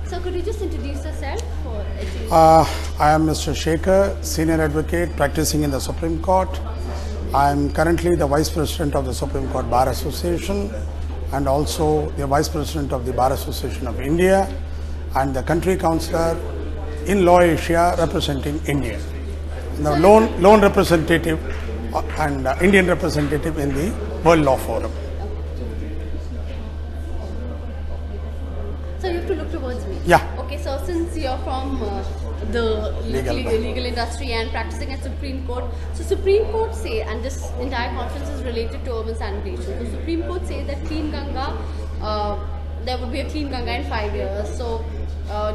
So could you just introduce yourself for I am Mr. Shekhar, Senior Advocate practicing in the Supreme Court. I am currently the Vice President of the Supreme Court Bar Association and also the Vice President of the Bar Association of India and the Country Councillor in Law Asia representing India. The lone representative and Indian representative in the World Law Forum. So you have to look towards me. Yeah. Okay, so since you're from the legal industry and practicing at Supreme Court, so Supreme Court say, and this entire conference is related to urban sanitation, the Supreme Court say that clean Ganga, there would be a clean Ganga in 5 years. So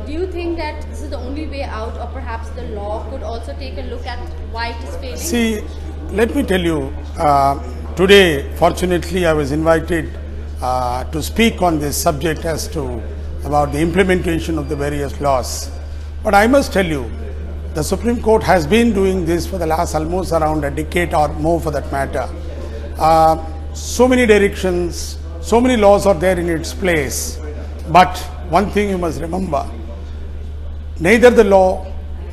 do you think that this is the only way out, or perhaps the law could also take a look at why it is failing? See, let me tell you, today fortunately I was invited to speak on this subject as to about the implementation of the various laws. But I must tell you, the Supreme Court has been doing this for the last almost around a decade or more for that matter. So many directions, so many laws are there in its place. But one thing you must remember, neither the law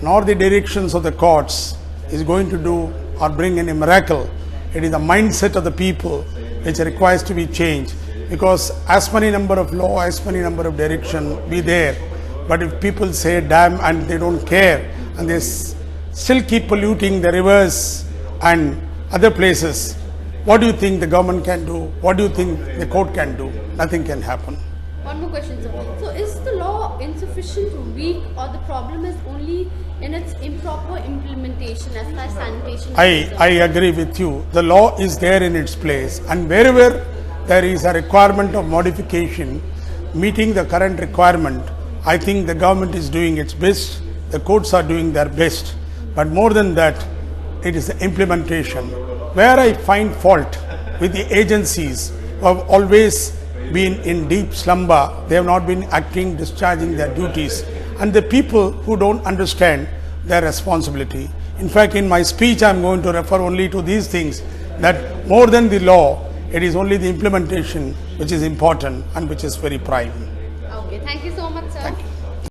nor the directions of the courts is going to do or bring any miracle. It is the mindset of the people which requires to be changed. Because as many number of law, as many number of direction be there, but if people say damn and they don't care and they still keep polluting the rivers and other places, what do you think the government can do? What do you think the court can do? Nothing can happen. One more question, sir. So is the law insufficient, weak, or the problem is only in its improper implementation as far as sanitation is concerned? I agree with you. The law is there in its place, and wherever there is a requirement of modification meeting the current requirement, I think the government is doing its best, the courts are doing their best. But more than that, it is the implementation. Where I find fault with the agencies who have always been in deep slumber, they have not been acting, discharging their duties, and the people who don't understand their responsibility. In fact, in my speech I am going to refer only to these things, that more than the law, it is only the implementation which is important and which is very prime. Okay, thank you so